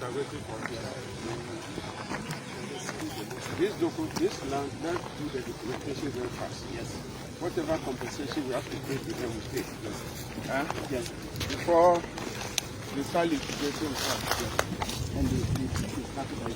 are waiting for this land, let's do the documentation very fast. Yes. Whatever compensation we have to pay to them, we pay. Yes. Yes. Before the start litigation, yes. And the capital.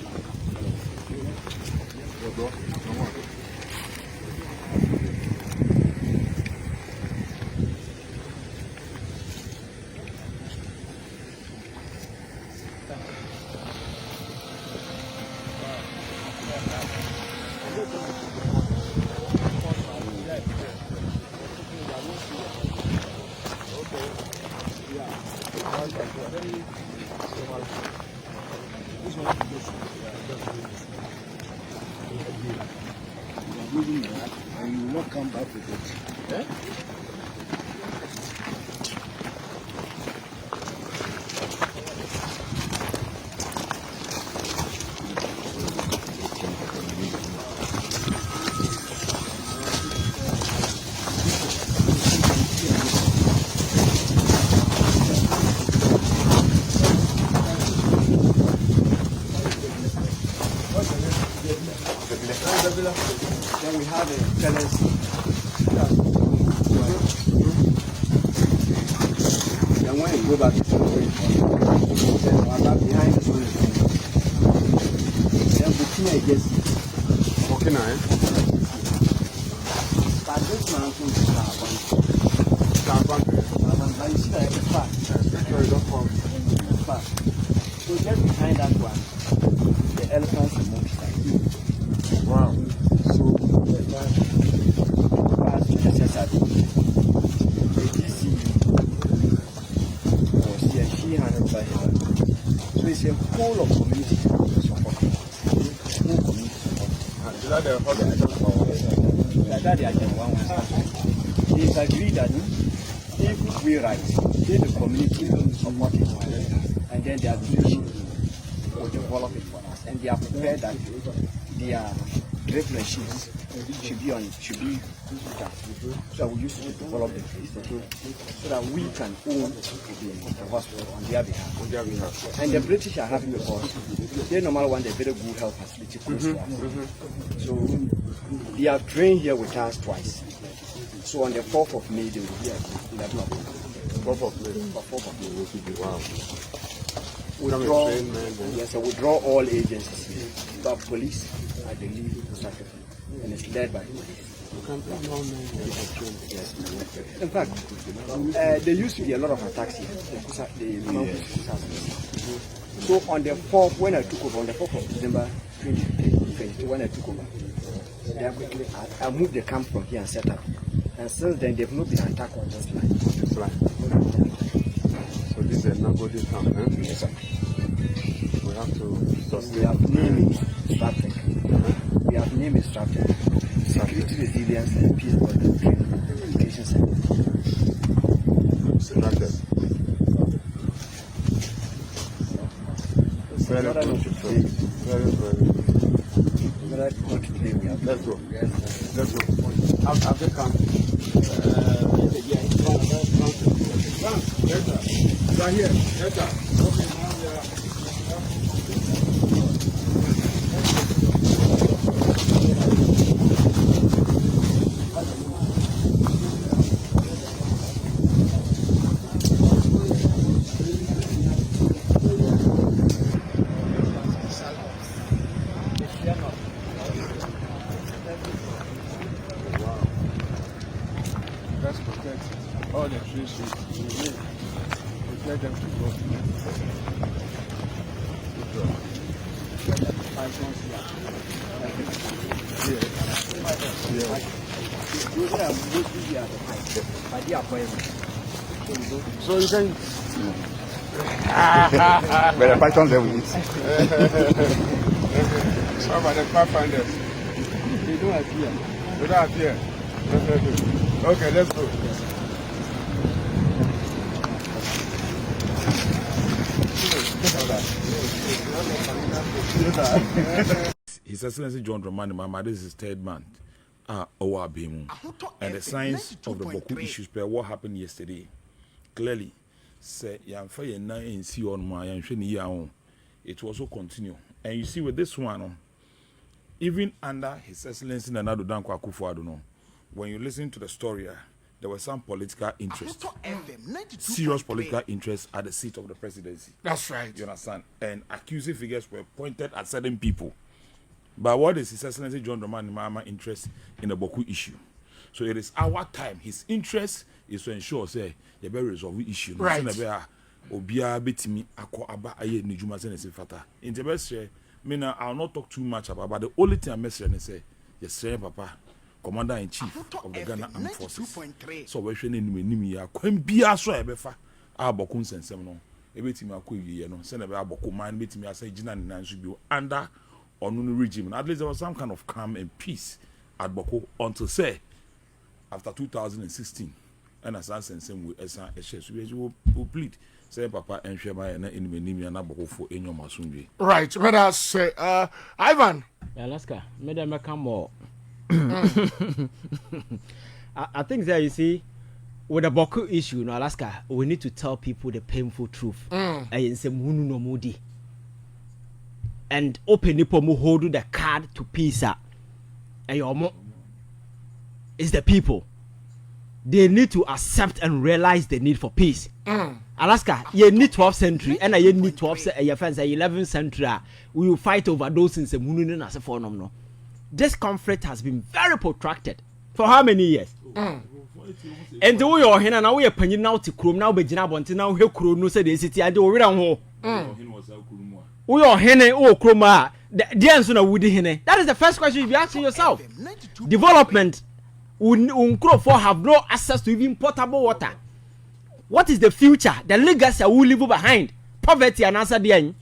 And you will not come back with it. Eh? Then we have a tenancy. Then when you go back to the behind the school, then between I guess Okay, now, but this man from the car, but you see that it's far. Far. So just behind that one, the elephants and monkeys. wow. So past necessary. The DC was here, she handled by her. So it's a whole of community support. Whole community support. Is that the hospital? That they are doing one. It's agreed that if we write, then the community will support it, and then the administration will develop it for us, and they are prepared that their drip machines should be done. So we used to develop the place so that we can own the hospital on their behalf. And the British are happy because they normally want a very good health facility close to us. So they have trained here with us twice. So on the 4th of May they will be at 11 o'clock. 4th of May. 4th of May. Wow. We draw all agencies here. We have police at the lead structure, and it's led by police. Yes. In fact, there used to be a lot of attacks here. So on the 4th, when I took over, on the 4th of December 2020, when I took over, then quickly I moved the camp from here and set up. And since then, they've not been attacked on this line. So this is a nobody camp, eh? Yes, sir. We have to sustain. We have named strategy. We have named strategy. Security resilience and peace building training education center. Very good. Very good. Let's go. Let's go. After camp. Right here. Okay, now we are. Let's protect all the trees we need. Protect them to grow. So you can. But the pythons there we eat. How about the pathfinders? They don't appear. They don't appear. Okay, let's go. His Excellency John Dramani Mahama, this is his third month. And the signs of the Bawku issues per what happened yesterday. Clearly, say Yan Fay and Nine see on my Yanshini Yaon. it will also continue. And you see with this one, even under His Excellency Nana Addo Dankwa Akufo-Addo, when you listen to the story, there was some political interest, serious political interest at the seat of the presidency. That's right. You understand? And accusing figures were pointed at certain people. But what is His Excellency John Dramani Mahama interest in the Bawku issue? So it is our time. His interest is to ensure, say, you better resolve the issue. Right. Obia betimi akọ aba aye nijuma se nese fata. Interest I'll not talk too much about, but the only thing I'm saying is, yes, Papa, Commander-in-Chief of the Ghana Armed Forces. So we're showing him ya kwambia so ebefa abokun sensem no ebetimi akowie no se na be aboko man betimi asa gina nan so bi under onu regime. At least there was some kind of calm and peace at Bawku until say after 2016 and as sensem we esa ehye so we plead say Papa enhwema na enimeni na Bawku fo enyom asumdwe. Right, let us say Ivan. Alaska, madam come more. I think that you see, with the Bawku issue in Alaska, we need to tell people the painful truth. And open the hold the card to peace. It's the people. They need to accept and realize the need for peace. Alaska, you need 12th century, and you need 11th century. We will fight over those in the moon as a phenomenon. This conflict has been very protracted. For how many years? And the way you're here now, we are penning now to Krum now, but now here Krum no say the city. I do we don't we are here, oh Kroma. The answer now would hine. That is the first question you be asking yourself. Development will have no access to even potable water. What is the future? The legacy will leave behind poverty and answer the end.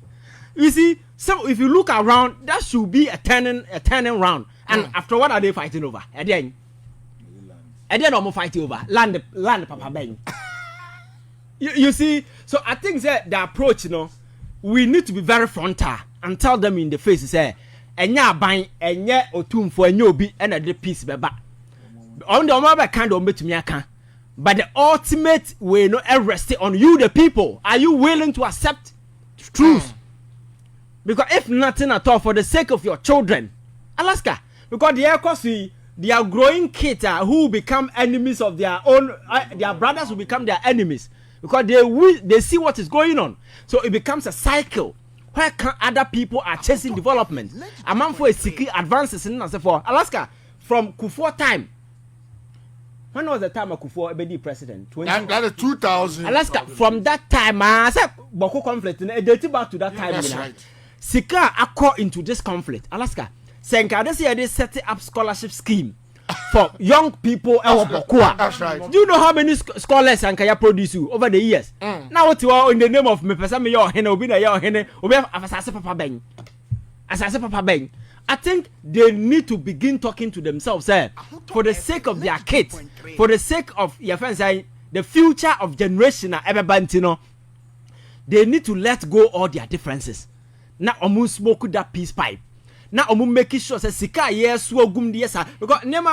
You see, so if you look around, that should be a turning round. And after what are they fighting over? At the end, I'm fighting over land, Papa Ben. You see, so I think that the approach, we need to be very frontal and tell them in the face, say, enya bang, enya otum for enyobi, and a peace beba. On the other kind of metumiaka. But the ultimate way no rest on you, the people. Are you willing to accept truth? Because if nothing at all, for the sake of your children, Alaska, because they are growing kids who become enemies of their own, their brothers will become their enemies because they see what is going on. So it becomes a cycle where other people are chasing development. A man for a secret advances in for Alaska from Kufuor time. When was the time of Kufuor Ebedi president? That is 2000. Alaska, from that time, I said Bawku conflict, and dating back to that time. That's right. Sika accord into this conflict. Alaska, Senka, they set up scholarship scheme for young people. That's right. Do you know how many scholars Sankaya produce you over the years? Now what you are in the name of me, person your hen, Obina your hen, Asase Papa Bang. Asase Papa Bang. I think they need to begin talking to themselves, for the sake of their kids, for the sake of your friends, the future of generation, they need to let go all their differences. Now, omu smoke that peace pipe. Now, omu making sure say sika yes gum yes because never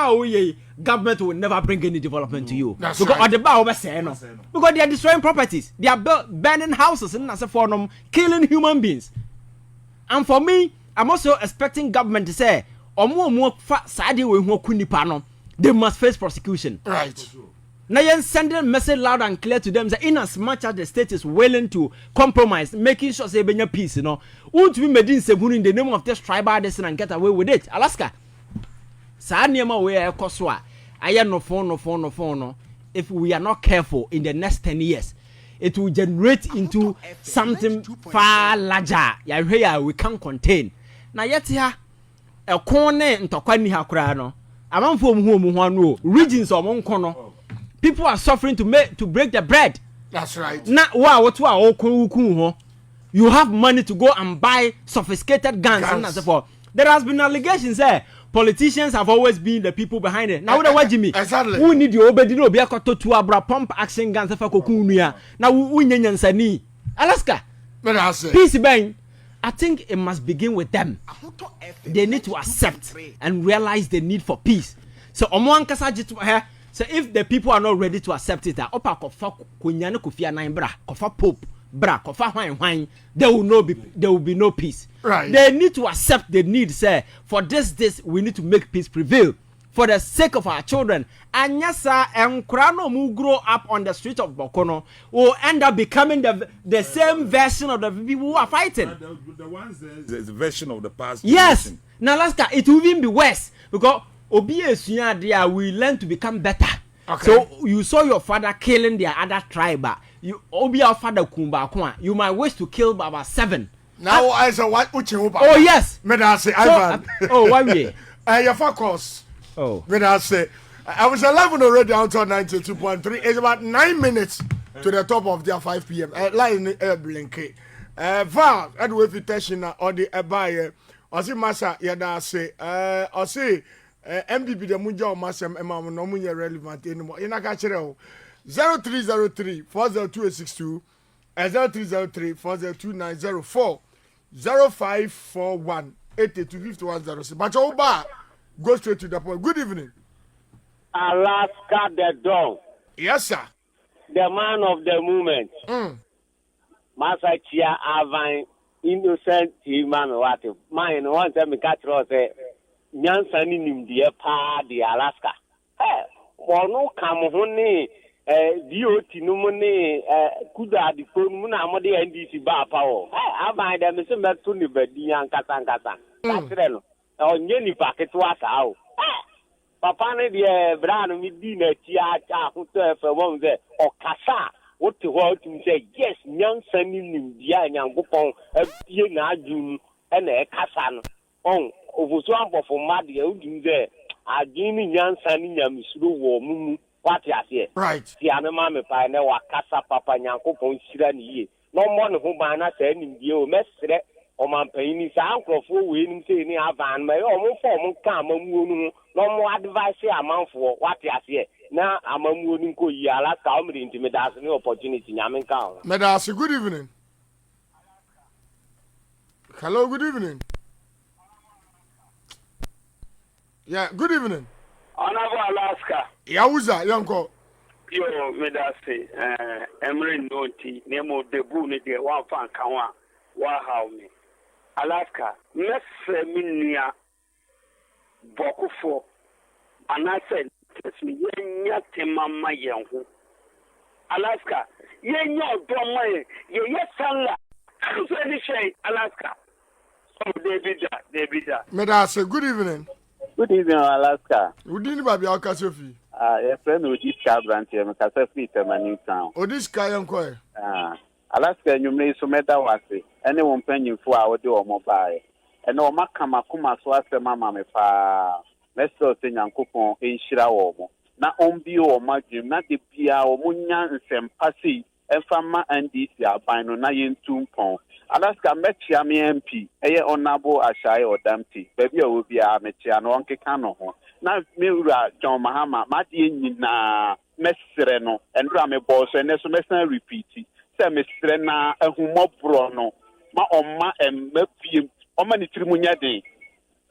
government will never bring any development to you. That's because right. the bar over say no. Because they are destroying properties, they are burning houses and as a form killing human beings. And for me, I'm also expecting government to say omu side we hu kunipa no, they must face prosecution. Right. Now you're sending a message loud and clear to them that in as much as the state is willing to compromise, making sure they bring peace, won't we made in the name of this tribalism and get away with it? Alaska. If we are not careful in the next 10 years, it will generate into something far larger. We can't contain. Now yet here, a corner in Tokwani Hakurano, among whom regions of one corner. People are suffering to break the bread. That's right. Now, you have money to go and buy sophisticated guns. And so forth. There has been allegations there. Politicians have always been the people behind it. Now, what Jimmy? Exactly. Who need you obey no be a to abra pump action guns for Kokunia? Now, we need Alaska. Peace bang. I think it must begin with them. They need to accept and realize the need for peace. So, so if the people are not ready to accept it, Opa kofa kunyane kufia na imbra kofa pope bra kofa hwan there will be no peace. Right. They need to accept the need, say, for this we need to make peace prevail for the sake of our children. And yes, and Krano who grow up on the street of Bokono will end up becoming the same version of the people who are fighting. The ones there's a version of the past. Yes. Generation. Now Alaska, it will even be worse because there we learn to become better. Okay. So you saw your father killing their other tribe. You Obia father Kumba, you might wish to kill about 7. Now I say what Uchihuba. Oh yes. Me da say So, Ivan. oh why we? Your focus. Oh. Me da say I was 11 already until 92.3. It's about 9 minutes to the top of their 5 p.m. Line blinky. Val, Edward Vitation or the Abaye. Or see Massa, Yada say, or say MPP the Munja Massam Emma no munya relevant anymore. In a catcher 0303 40262 0303 402 0541 825106. But Oba, go straight to the point. Good evening. Alaska the dog, Yes, sir. the man of the moment. Masachia Avan, innocent human, what mine once me catch us Nyansani nim the pa the Alaska. Hey, or no come honey, DOT no money, Kuda the Muna Modi NDC bar power. Hey, I buy them a similar to the Bedian Katan. That's or Yenny packet was out. Papa ne de brand mi di na tia cha ho to fa won ze o kasa what to what to say yes nyansa ni nim dia nyankopon abie na adwun e na e kasa no on ofuso ambofo made e udum ze adwun ni nyansa ni nyamsuro wo mumu what ya say Right. ti ane ma me pa na wa kasa papa nyankopon hira ni ye no mo ne ho ban na sa nim die o mesre o man payini sa ankrofo we nim say ni avan ma o mo fo mo ka mamuo no no more advice amanfo what you say na amamuo ni ko yi Alaska o me intimidate ni opportunity nyame ka Medasi, good evening. Hello, good evening. Yeah, good evening. Honorable Alaska Yawuza, Yanko. yo medase emre noti nemo debu ni de one fan kanwa wa how me Alaska mese minia bokufo anase tesmi yenya temama yenhu Alaska yenya odoma ye yesanga so ni shay Alaska so David Medasi, good evening. Good evening, Alaska. Udini babi Alkasofi. Your friend with this car branch here, Makasafi, Termini Town. Odis Kayanko. Alaska, you may so matter what anyone penny for our door mobile. And no Makama Kuma Swasta Mamma me fa. Mesto thing and coupon in Shiraomo. Na ombio or Magim, not the Pia or Munya and Sam Passy, and Fama and Disia, Bino Nayan Tumpon. Alaska met Yami MP, Honorable Ashai or Dumpty, baby will be a Mechiano Uncle Cano. Now, Mira, John Mahama, Martin na Messereno, and Rame Boss, and Nesomesna repeat. Say Messerena, a Humo Brono, Ma Oma and Mepi, Omani Trimunia Day.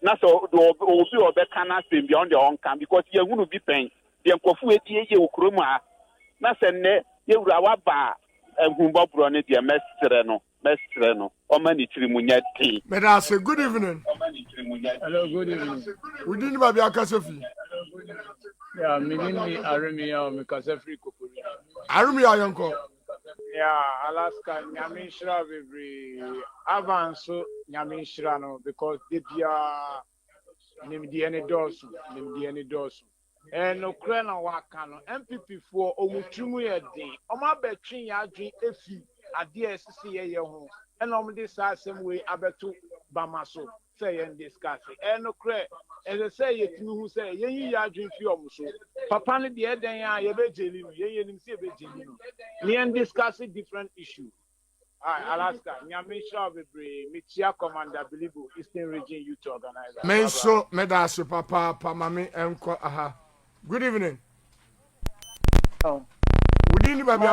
Now, so, also, or better cannot be beyond your own camp because you're going to be paying. The Uncle Kruma, Nasene, you Rawaba, and Humbo Brony, the Messereno, Omani Trimunia Day. Medasi, good evening. Hello, good evening. Udini babi Alkasofi. Yeah, Minini Aremia, Mikasefri Kopuri. Arumi Ayanko. Yeah, Alaska, Nyamishra, Vibri, Avanso, Nyamishra, because Dibia, Nimdiani Dorsu. And no Krena Wakano, MPP for Omutumu Day, Oma Betrin Yadri, Efi, Adia home, and this same way, Abetu Bamaso. Say and discuss it. And no credit, as I say, it who say, ye are drinking so. Papa, the other day, I be jelly, ye and see a jelly. We and discuss a different issue. Alaska, Nyamisha, Michia Commander, believe Eastern Region Youth Organizer. Menso, Medasi, Papa, Mami, Enko, aha. Good evening. Oh. Udini babi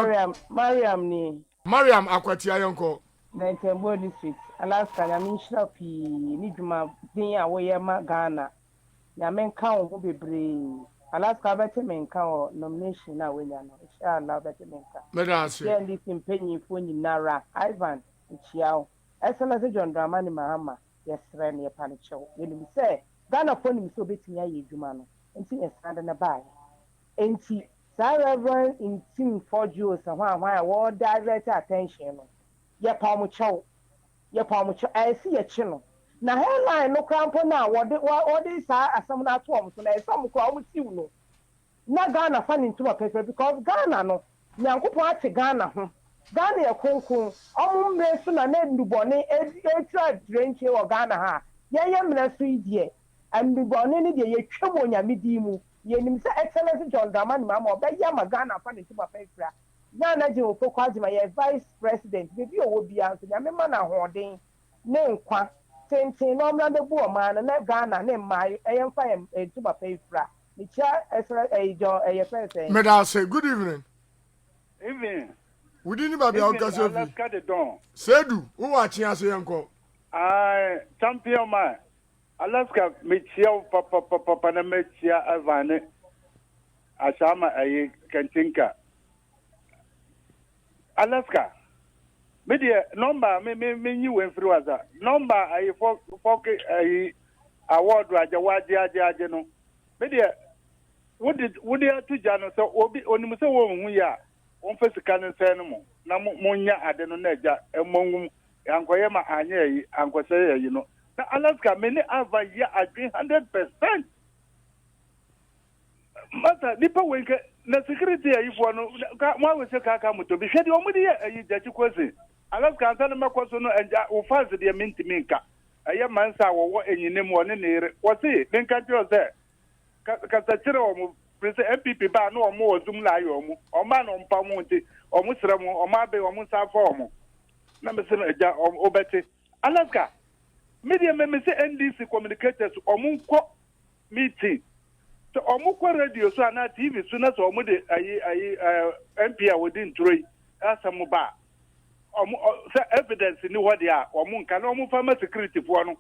Mariam Akwati Ayanko. 19 district Alaska Nyamishra P ni dwuma din a woyɛ ma Ghana Nyame nka wo bebre Alaska better men or nomination now when you know. Shall allow better men. Medasi. Yeah, this in penny for you Nara, Ivan, Chiao. As soon as John Dramani Mahama, yes, Remy a panicho. You say, Ghana phone him so bit me a Jumano, and see a stand in a buy. And see, Sarah in team for Jews and why I will direct attention. Your palmucho, I see a channel. Now, headline no crampo now, what is some that forms, and some crowd with you know. Na Ghana fan into a paper because Ghana no nyankopon ate Ghana ho Ghana ya konkon omo mreso na na ndubone etra drenche wo Ghana ha ye mreso idie ndubone ne de ye twemo nyamedi mu ye nim se excellence John Dramani Mahama obeya ma Ghana fan into a paper Ghana je ofo ma ye vice president bebi owo bia so nyame ma na hoden ne nkwa tenten no mra de bu o ma na Ghana ne mai eyemfa into a paper Medal say good evening. Evening. We didn't have your cousin. Let's cut it down. Sedu, who watching us uncle? Champion man. Alaska Michio Papa na Mechia Avane. Ashama ayi Kentinka. Alaska. Media number me you went through as a number ayi for ayi award raja no. Media would you to Jano so obi onimuso wo ya on fesika ne sen mo na monya ade no naja emongum ankoye ma anya yi ankose yi no na Alaska many ava ya agree 100%. Mata nipa wenke na security yi fo no mo we se ka moto bi hwede o mudi yi jachi kwese Alaska ansa na makoso no enja o fans de minti minka aye mansa wo enyinem wo ne nere wo se minka tiro se kasachire omu prese MPP ba no omu ozum la ayo omu oma no mpa mu nti omu sere mu oma be omu safa omu na me se no eja obeti Alaska media me se NDC communicators omu nko meeting so omu ko radio so na TV so na so omu de ayi MP a wodin troi asamu ba omu se evidence ni ho dia omu nka na omu fama security fo no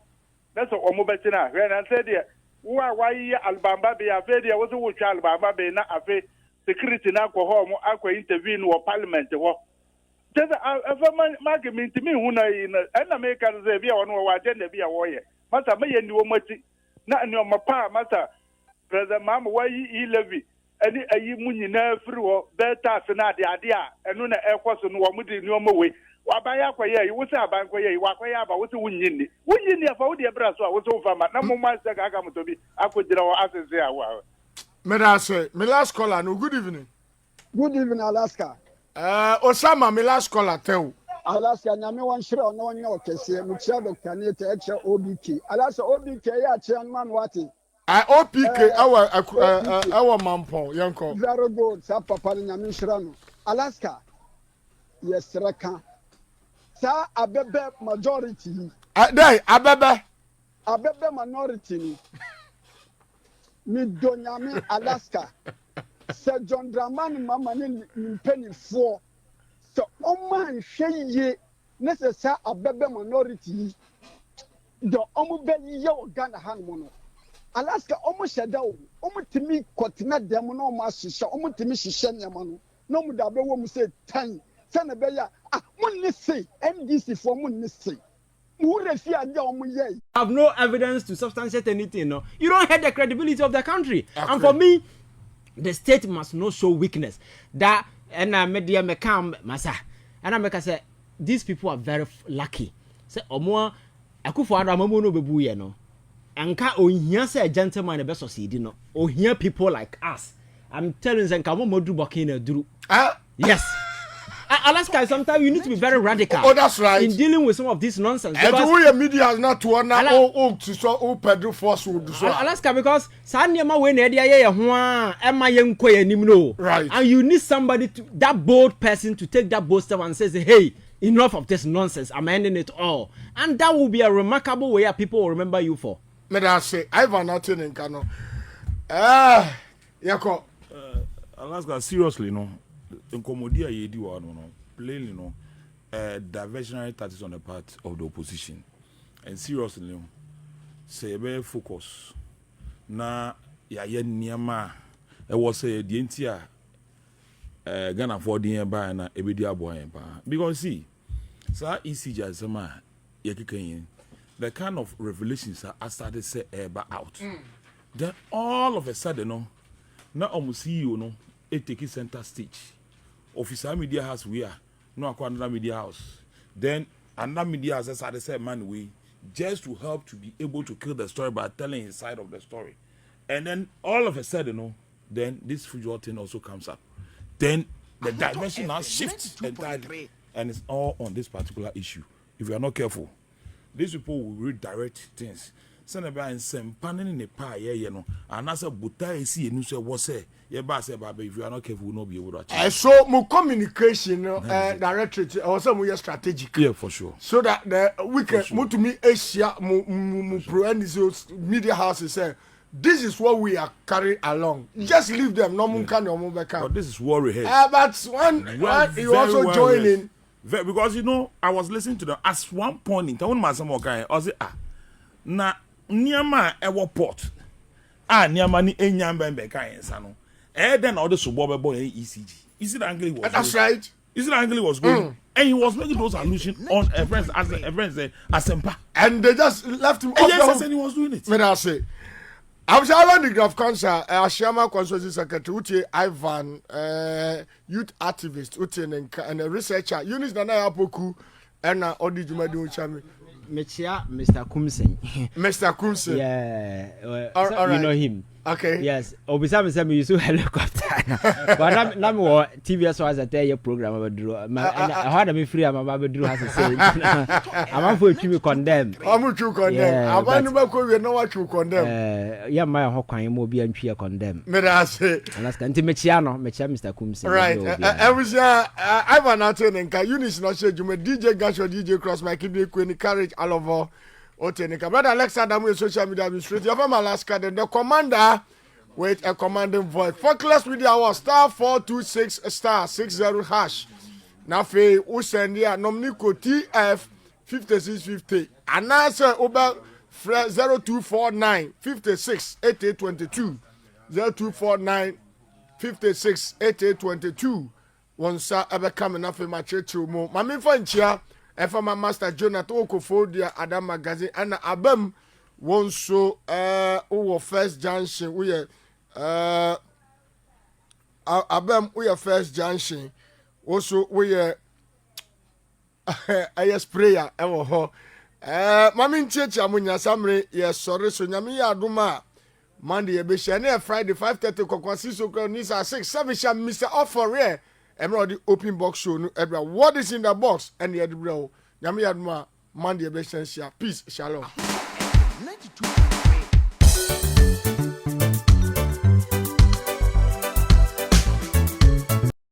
na so omu beti na hwe na se de why albamba be afedi was wo twa albamba be na afi security na ko ho mo akwa intervene wo parliament ho just afa market me hu na na me kan ze bia wono wa agenda bia wo ye masa me ye ni wo mati na ni o mapa masa president mama why levy ani ayi mu nyina afiri wo beta se na ade a enu na ekoso no wo mudi ni o mowe wabaya akwaye yi wusi abankwaye yi wakwaye aba wusi wunyini afa wudi ebra so a wusi ufama na mumma se ka aka mutobi akojira wo asese awa Medase my last caller no good evening. Good evening Alaska. Osama my last caller tell Alaska nyame wan hire ono wonya okese mu chia Dr. Nete eche OBK Alaska OBK ya chia man wati OPK our mampon yanko very good sa papa nyame hire no Alaska yes reka sa abebe majority dey abebe minority ni donyame Alaska se John Dramani Mahama ni mpenifo so oman hweye necessary abebe minority do omu be ye o Ghana han mo no Alaska omu sheda o omu timi kotena dem no omu ashisha omu timi shisha nyama no mu da be wo mu se tan sana be ya munni say MDC for munni say have no evidence to substantiate anything. No, you don't have the credibility of the country. Okay. And for me, the state must not show weakness. That and media may come, masa. And I make say these people are very lucky. Say omo akufo ado amamu no bebu ye no. Anka ohia say a gentleman be succeed no. Ohia people like us. I'm telling you, nka mo modu bokina duru. Yes. Alaska, sometimes you need to be very radical. Oh, that's right. In dealing with some of this nonsense. And the way media has not to honor all pedal force would do so. Alaska, because Sanyama when Edia Emma Yenko Nimno. Right. And you need somebody to that bold person to take that bold step and say, hey, enough of this nonsense. I'm ending it all. And that will be a remarkable way people will remember you for. May I say, Ivan nothing in Kano. Yako. Alaska, seriously, no. Incomodia yedi wa no plainly no diversionary tactics on the part of the opposition and seriously no say be focus na ya ye niama was a the entire Ghana for the by na ebedia boy because see so ECG as the kind of revelations are started say out. Then all of a sudden no now almost see you know it take center stage. Officer media house we are no another media house. Then another media house started say man we just to help to be able to kill the story by telling his side of the story. And then all of a sudden no then this future thing also comes up. Then the dimension now shifts entirely, and it's all on this particular issue. If you are not careful, these people will redirect things. Send about and send panning in the pie, you know, and as a buta see and you say what say, yeah, but if you are not careful, will not be able to achieve. So more communication directorate also more strategic. Yeah, for sure. So that the we can more to me Asia more pro media houses say. This is what we are carrying along. Just leave them. No one can, no one can. But this is what we have. But one you also join in. Because you know, I was listening to them at one point in time. I was na niama ewo port. Niama ni enyamba mbeka sano. Then all the suburb boy ECG. Is it angrily was? That's right. Is it angrily was going? And he was making those allusions on a friend as Asempa. And they just left him. Yes, and he was doing it. When I say. I was around the Graph Council, Ashama Constituency Secretary, Uti Ivan, youth activist, Uti and a researcher, Eunice Nana Bawku, and Odi Jumadu Chami. Mr. Kumsen. Mr. Kumsen. Yeah. All right. You know him. Okay. Yes. Obisam say me use helicopter. But na me TVS was at your program about Drew. I had me free am about Drew has to say. I'm for you condemn. I'm to condemn. I want to go we know what you condemn. Yeah, my ho kwan mo bi antwi condemn. Me da say. Alaska nti mechia Mr. Kumsen. Right. I was Ivan Atenenka, Eunice no say Jume DJ Gasho DJ Cross my kidney queen courage all over. Otenika. Brother Alexander, we social media administrator from Alaska, then the commander with a commanding voice. Focus with our star 426 star 60 hash. Now, we send here Nomnico TF 5650. And answer over 0249 56 8822. 0249 56 8822. Once I ever come enough in my church room. Mammy Fanchia. My master Jonathan Okofodia Adam magazine and Abem won so first junction we Abem we first junction also we a sprayer ewo ho mami nchechi amunya samre yes sorry so nyame ya aduma Monday e be share Friday 5:30 kokwa 6 o'clock ni 6 7 Mr. Offer the open box show no Edward. What is in the box? And the Edward. Nyame yadma Monday be peace. Shalom. 92.